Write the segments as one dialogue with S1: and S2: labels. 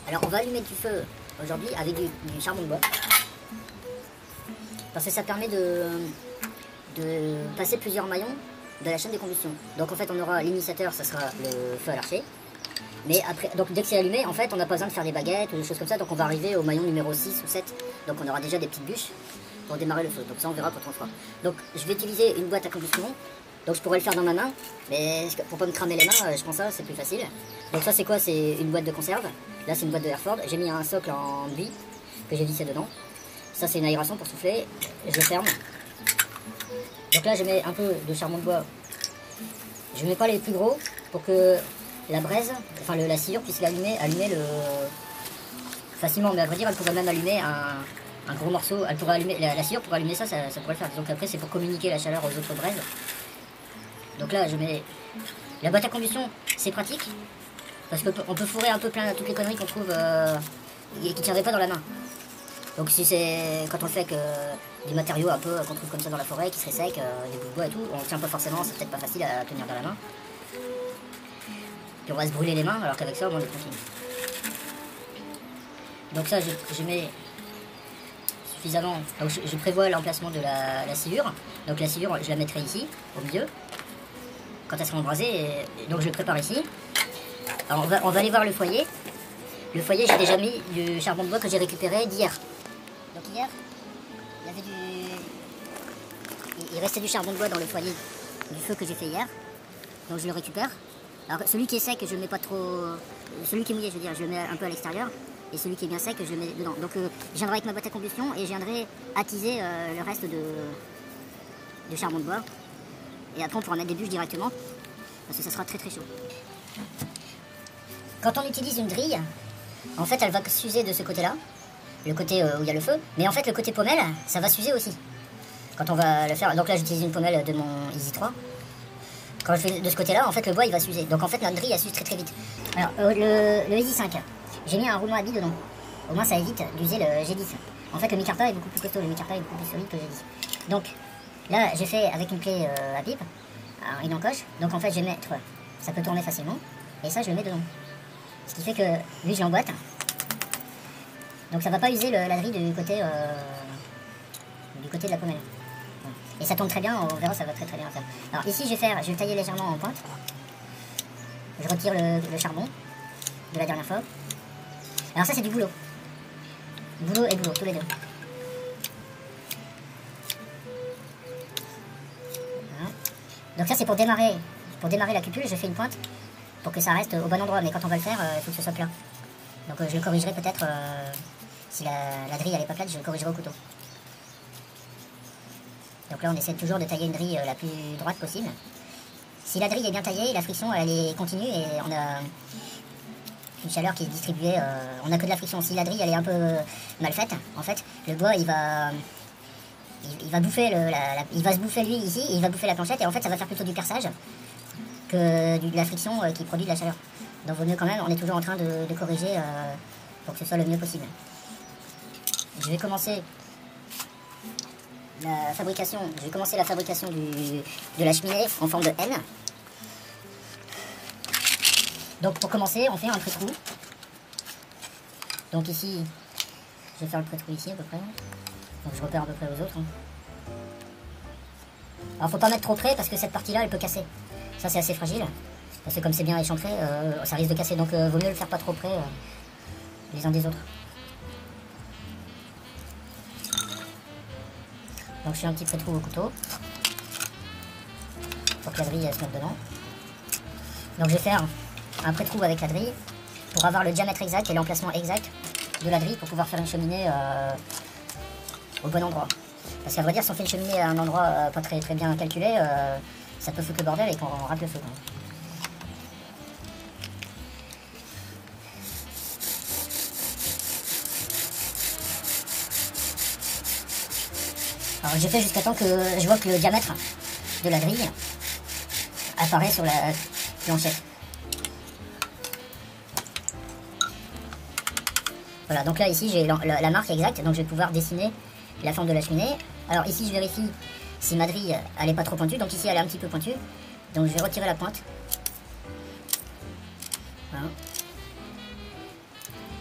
S1: Alors on va allumer du feu aujourd'hui avec du charbon de bois. Parce que ça permet de passer plusieurs maillons de la chaîne de combustion. Donc en fait on aura l'initiateur, ça sera le feu à l'archer. Mais après, donc dès que c'est allumé, en fait on n'a pas besoin de faire des baguettes ou des choses comme ça. Donc on va arriver au maillon numéro 6 ou 7. Donc on aura déjà des petites bûches pour démarrer le feu. Donc ça on verra quand on le fera. Donc je vais utiliser une boîte à combustion. Donc je pourrais le faire dans ma main, mais pour pas me cramer les mains, je prends ça, c'est plus facile. Donc ça c'est quoi? C'est une boîte de conserve. Là c'est une boîte de Airford. J'ai mis un socle en buis que j'ai vissé dedans. Ça c'est une aération pour souffler. Je le ferme. Donc là je mets un peu de charbon de bois. Je ne mets pas les plus gros pour que la braise, enfin la sciure puisse allumer le facilement. Mais à vrai dire elle pourrait même allumer un gros morceau. Elle pourrait allumer, la sciure pourrait allumer ça pourrait le faire. Donc après c'est pour communiquer la chaleur aux autres braises. Donc là je mets la boîte à combustion, c'est pratique parce qu'on peut fourrer un peu plein toutes les conneries qu'on trouve et qui tiendraient pas dans la main. Donc si c'est quand on fait que des matériaux un peu qu'on trouve comme ça dans la forêt qui seraient secs, des bouts de bois et tout, on ne tient pas forcément, c'est peut-être pas facile à tenir dans la main. Puis on va se brûler les mains alors qu'avec ça on est tranquille. Donc ça je mets suffisamment, donc je prévois l'emplacement de la sciure. Donc la sciure je la mettrai ici au milieu quand elle sera embrasée, donc je le prépare ici. Alors on va aller voir le foyer. Le foyer j'ai déjà mis du charbon de bois que j'ai récupéré d'hier. Donc hier il restait du charbon de bois dans le foyer du feu que j'ai fait hier. Donc je le récupère. Alors celui qui est sec je le mets pas trop, celui qui est mouillé je veux dire je le mets un peu à l'extérieur. Et celui qui est bien sec je le mets dedans. Donc je viendrai avec ma boîte à combustion et je viendrai attiser le reste de charbon de bois. Et après on pourra mettre des bûches directement parce que ça sera très très chaud. Quand on utilise une drille, en fait elle va s'user de ce côté là, le côté où il y a le feu, mais en fait le côté pommelle ça va s'user aussi quand on va le faire. Donc là j'utilise une pommelle de mon Easy 3. Quand je fais de ce côté là en fait le bois il va s'user. Donc en fait notre drille elle s'use très très vite. Alors le Easy 5, j'ai mis un roulement à billes dedans. Au moins ça évite d'user le G10. En fait le micarta est beaucoup plus costaud, le micarta est beaucoup plus solide que le G10. Donc là j'ai fait avec une clé à pipe, une encoche. Donc en fait je vais mettre, ça peut tourner facilement. Et ça je le mets dedans. Ce qui fait que lui je l'emboîte. Donc ça va pas user la drille du côté de la pommelle. Voilà. Et ça tourne très bien, on verra ça va très très bien faire. Alors ici je vais le tailler légèrement en pointe. Je retire le charbon de la dernière fois. Alors ça c'est du boulot. Boulot et boulot, tous les deux. Voilà. Donc ça c'est pour démarrer la cupule, je fais une pointe pour que ça reste au bon endroit. Mais quand on va le faire, il faut que ce soit plat. Donc je le corrigerai peut-être, si la drille elle est pas plate, je le corrigerai au couteau. Donc là on essaie toujours de tailler une drille la plus droite possible. Si la drille est bien taillée, la friction elle est continue et on a une chaleur qui est distribuée, on n'a que de la friction. Si la drille elle est un peu mal faite, en fait, le bois il va bouffer il va se bouffer lui ici, et il va bouffer la planchette et en fait ça va faire plutôt du perçage que de la friction qui produit de la chaleur. Donc vaut mieux quand même, on est toujours en train de corriger pour que ce soit le mieux possible. Je vais commencer la fabrication de la cheminée en forme de N. Donc pour commencer, on fait un pré-trou. Donc ici, je vais faire le pré-trou ici à peu près. Donc je repère à peu près aux autres. Alors faut pas mettre trop près parce que cette partie-là, elle peut casser. Ça c'est assez fragile. Parce que comme c'est bien échancré, ça risque de casser. Donc vaut mieux le faire pas trop près les uns des autres. Donc je fais un petit pré-trou au couteau. Pour que la drille se mette dedans. Donc je vais faire un pré-trou avec la drille pour avoir le diamètre exact et l'emplacement exact de la drille pour pouvoir faire une cheminée au bon endroit. Parce qu'à vrai dire, si on fait une cheminée à un endroit pas très bien calculé, ça peut foutre le bordel et qu'on rate le feu. Alors j'ai fait jusqu'à temps que je vois que le diamètre de la grille apparaît sur la planchette. Voilà, donc là ici j'ai la marque exacte, donc je vais pouvoir dessiner la forme de la cheminée. Alors ici je vérifie si ma drille elle est pas trop pointue, donc ici elle est un petit peu pointue, donc je vais retirer la pointe. Voilà.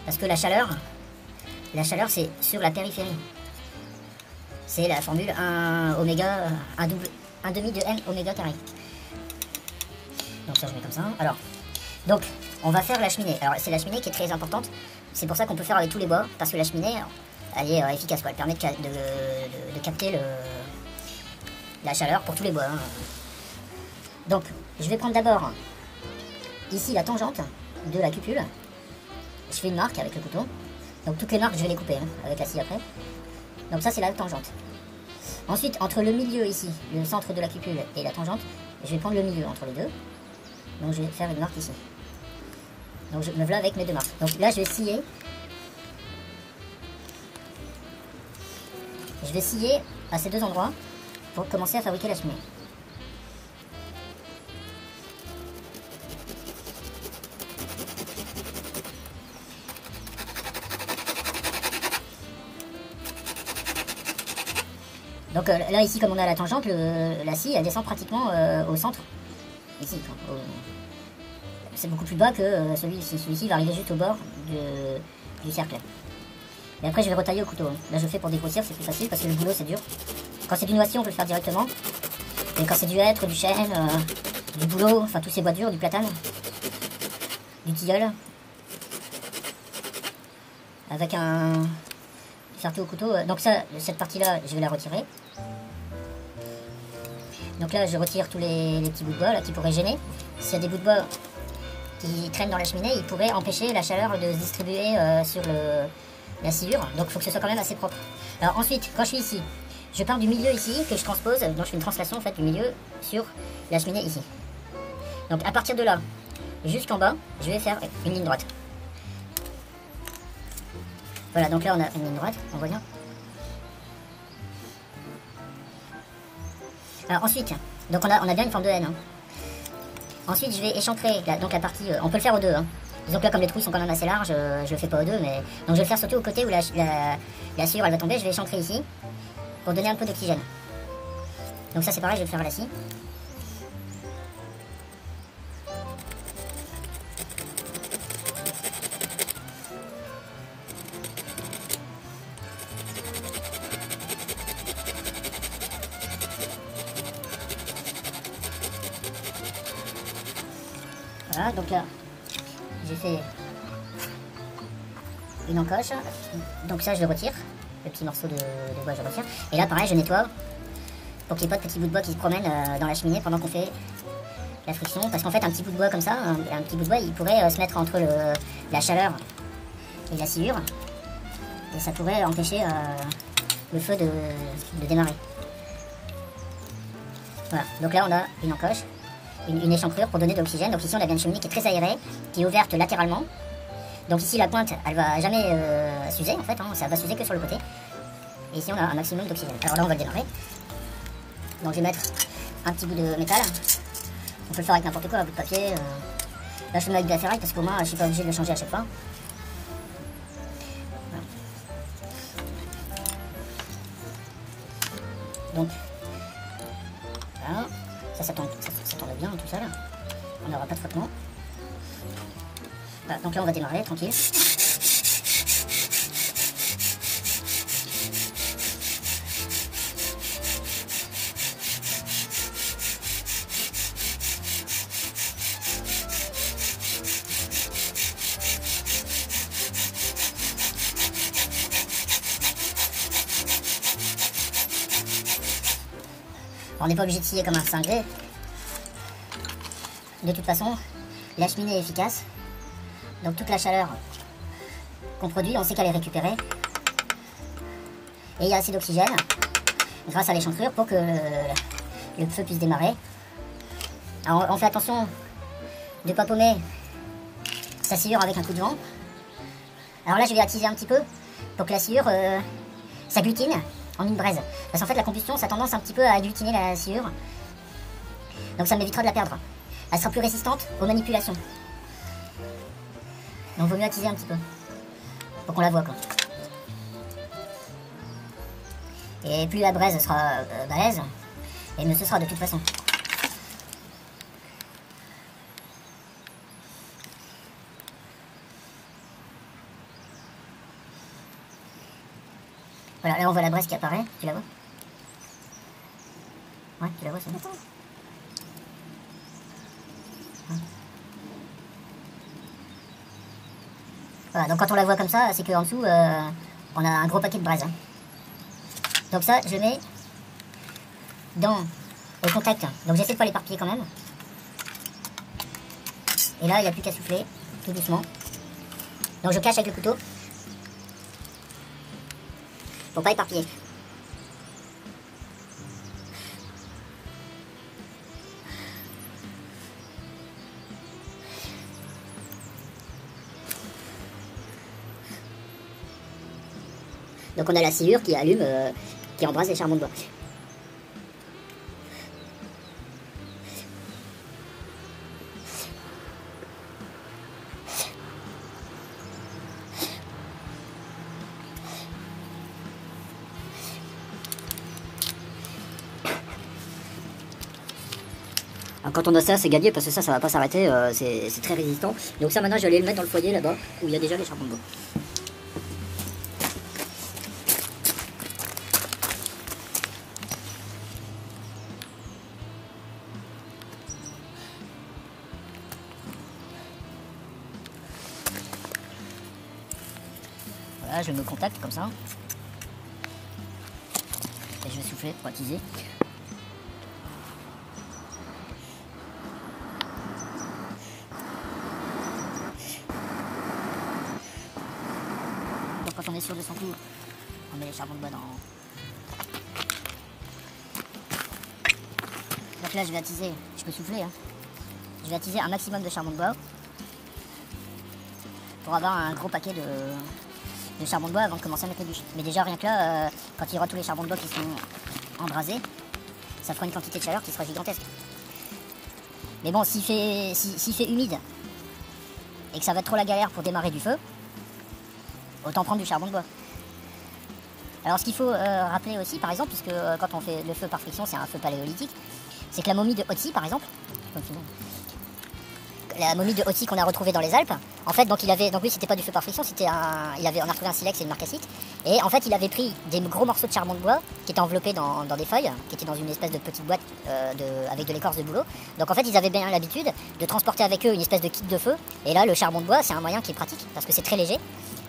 S1: Parce que la chaleur c'est sur la périphérie. C'est la formule 1 oméga, 1 demi de m oméga carré. Donc ça je mets comme ça. Alors, donc on va faire la cheminée. Alors c'est la cheminée qui est très importante. C'est pour ça qu'on peut faire avec tous les bois. Parce que la cheminée, elle est efficace, quoi. Elle permet de capter la chaleur pour tous les bois. Hein. Donc je vais prendre d'abord ici la tangente de la cupule. Je fais une marque avec le couteau. Donc toutes les marques je vais les couper hein, avec la scie après. Donc ça c'est la tangente. Ensuite entre le milieu ici, le centre de la cupule et la tangente, je vais prendre le milieu entre les deux. Donc je vais faire une marque ici. Donc je me voilà avec mes deux marques. Donc là je vais scier. Je vais scier à ces deux endroits pour commencer à fabriquer la cheminée. Donc là ici comme on a la tangente, la scie elle descend pratiquement au centre. Ici, c'est beaucoup plus bas que celui-ci. Celui-ci va arriver juste au bord du cercle. Et après je vais retailler au couteau. Là je fais pour dégrossir, c'est plus facile parce que le boulot c'est dur. Quand c'est du noisetier on peut le faire directement. Et quand c'est du hêtre, du chêne, du bouleau, enfin tous ces bois durs, du platane, du tilleul. Avec un ferté au couteau. Donc ça, cette partie-là, je vais la retirer. Donc là, je retire tous les petits bouts de bois là, qui pourraient gêner. S'il y a des bouts de bois qui traînent dans la cheminée, ils pourraient empêcher la chaleur de se distribuer sur la sciure. Donc il faut que ce soit quand même assez propre. Alors ensuite, quand je suis ici, je pars du milieu ici, que je transpose. Donc je fais une translation en fait du milieu sur la cheminée ici. Donc à partir de là, jusqu'en bas, je vais faire une ligne droite. Voilà, donc là on a une ligne droite, on voit bien. Alors ensuite, donc on a bien une forme de N. Hein. Ensuite je vais échancrer donc la partie, on peut le faire aux deux. Hein. Disons que là comme les trous sont quand même assez larges, je le fais pas aux deux, mais donc je vais le faire surtout au côté où la sciure elle va tomber, je vais échancrer ici pour donner un peu d'oxygène. Donc ça c'est pareil, je vais le faire à la scie. Voilà, donc là, j'ai fait une encoche. Donc ça, je le retire. Le petit morceau de bois, je le retire. Et là, pareil, je nettoie pour qu'il n'y ait pas de petits bouts de bois qui se promènent dans la cheminée pendant qu'on fait la friction. Parce qu'en fait, un petit bout de bois comme ça, un petit bout de bois, il pourrait se mettre entre la chaleur et la sciure. Et ça pourrait empêcher le feu de démarrer. Voilà, donc là, on a une encoche. Une échancrure pour donner de l'oxygène. Donc ici on a bien une cheminée qui est très aérée, qui est ouverte latéralement. Donc ici la pointe elle va jamais s'user en fait, hein, ça va s'user que sur le côté. Et ici on a un maximum d'oxygène. Alors là on va le démarrer. Donc je vais mettre un petit bout de métal. On peut le faire avec n'importe quoi, un bout de papier. Là je le mets avec de la ferraille parce qu'au moins je suis pas obligé de le changer à chaque fois. Voilà. Donc voilà. Ça tombe bien tout ça là. On n'aura pas de frottement. Voilà, donc là on va démarrer tranquille. On n'est pas obligé de scier comme un cinglé. De toute façon, la cheminée est efficace. Donc toute la chaleur qu'on produit, on sait qu'elle est récupérée. Et il y a assez d'oxygène grâce à l'échancrure pour que le feu puisse démarrer. Alors on fait attention de ne pas paumer sa sciure avec un coup de vent. Alors là je vais attiser un petit peu pour que la sciure s'agglutine en une braise. Parce qu'en fait la combustion ça a tendance un petit peu à agglutiner la sciure. Donc ça m'évitera de la perdre. Elle sera plus résistante aux manipulations. Donc il vaut mieux attiser un petit peu. Pour qu'on la voit quoi. Et plus la braise sera balèze, et mieux ce sera de toute façon. Voilà, là on voit la braise qui apparaît, tu la vois? Ouais, tu la vois, c'est bon. Voilà, donc quand on la voit comme ça, c'est qu'en dessous, on a un gros paquet de braise. Hein. Donc ça, je mets au contact. Donc j'essaie de pas l'éparpiller quand même. Et là, il n'y a plus qu'à souffler, tout doucement. Donc je cache avec le couteau. Pour pas éparpiller. Donc on a la sciure qui allume, qui embrasse les charbons de bois. Alors quand on a ça, c'est gagné parce que ça va pas s'arrêter, c'est très résistant. Donc ça maintenant je vais aller le mettre dans le foyer là-bas où il y a déjà les charbons de bois. Voilà, je me contacte comme ça. Et je vais souffler pour attiser. Donc quand on est sûr de son coup, on met les charbons de bois dans... Donc là je vais attiser, je peux souffler. Hein. Je vais attiser un maximum de charbon de bois pour avoir un gros paquet de charbon de bois avant de commencer à mettre les bûches. Mais déjà rien que là, quand il y aura tous les charbons de bois qui sont embrasés, ça fera une quantité de chaleur qui sera gigantesque. Mais bon, s'il fait humide et que ça va être trop la galère pour démarrer du feu, autant prendre du charbon de bois. Alors ce qu'il faut rappeler aussi, par exemple, puisque quand on fait le feu par friction, c'est un feu paléolithique, c'est que la momie de Otzi, par exemple, la momie de Otzi qu'on a retrouvée dans les Alpes, en fait, donc lui c'était pas du feu par friction, on a retrouvé un silex et une marcassite, et en fait il avait pris des gros morceaux de charbon de bois qui étaient enveloppés dans des feuilles, qui étaient dans une espèce de petite boîte avec de l'écorce de bouleau. Donc en fait ils avaient bien l'habitude de transporter avec eux une espèce de kit de feu, et là le charbon de bois c'est un moyen qui est pratique parce que c'est très léger.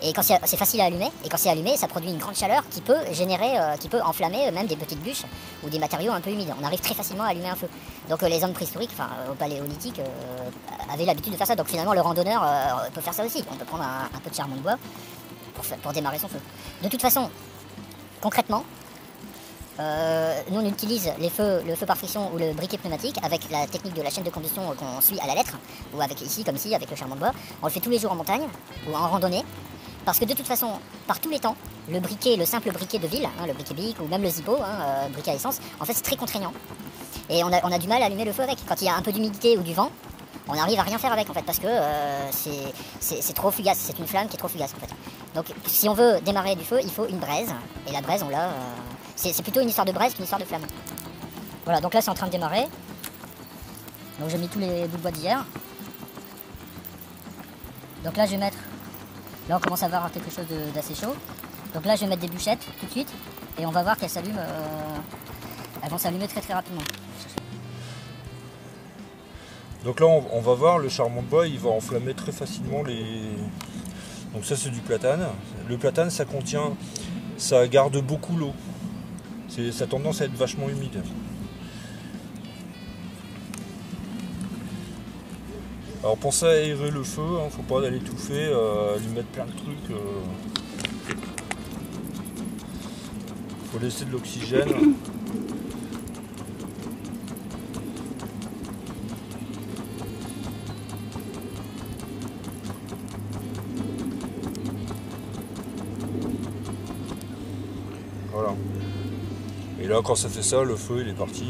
S1: Et quand c'est facile à allumer, et quand c'est allumé, ça produit une grande chaleur qui peut qui peut enflammer même des petites bûches ou des matériaux un peu humides. On arrive très facilement à allumer un feu. Donc les hommes préhistoriques, enfin au paléolithique, avaient l'habitude de faire ça. Donc finalement le randonneur peut faire ça aussi. On peut prendre un peu de charbon de bois pour démarrer son feu. De toute façon, concrètement, nous on utilise le feu par friction ou le briquet pneumatique avec la technique de la chaîne de combustion qu'on suit à la lettre, ou avec ici, comme ici, avec le charbon de bois. On le fait tous les jours en montagne ou en randonnée. Parce que de toute façon, par tous les temps, le simple briquet de ville, hein, le briquet bic ou même le Zippo, briquet à essence, en fait c'est très contraignant. Et on a du mal à allumer le feu avec. Quand il y a un peu d'humidité ou du vent, on n'arrive à rien faire avec en fait, parce que c'est trop fugace, c'est une flamme qui est trop fugace en fait. Donc si on veut démarrer du feu, il faut une braise, et la braise on l'a... c'est plutôt une histoire de braise qu'une histoire de flamme. Voilà, donc là c'est en train de démarrer. Donc j'ai mis tous les bouts de bois d'hier. Donc là je vais mettre... Là on commence à avoir quelque chose d'assez chaud. Donc là je vais mettre des bûchettes tout de suite. Et on va voir qu'elles s'allument. Elles vont s'allumer très très rapidement.
S2: Donc là on va voir, le charbon de bois il va enflammer très facilement les... Donc ça c'est du platane. Le platane ça garde beaucoup l'eau. Ça a tendance à être vachement humide. Alors pensez à aérer le feu, hein, faut pas aller l'étouffer, lui mettre plein de trucs. Faut laisser de l'oxygène. Voilà. Et là quand ça fait ça, le feu il est parti.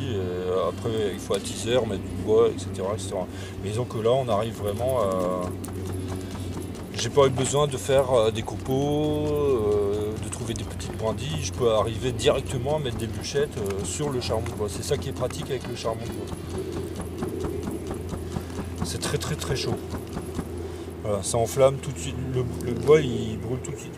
S2: Après il faut attiser, remettre du bois, etc., etc. Mais disons que là on arrive vraiment à... J'ai pas eu besoin de faire des copeaux, de trouver des petites brindilles. Je peux arriver directement à mettre des bûchettes sur le charbon de bois. C'est ça qui est pratique avec le charbon de bois. C'est très très très chaud. Voilà, ça enflamme tout de suite. Le bois il brûle tout de suite.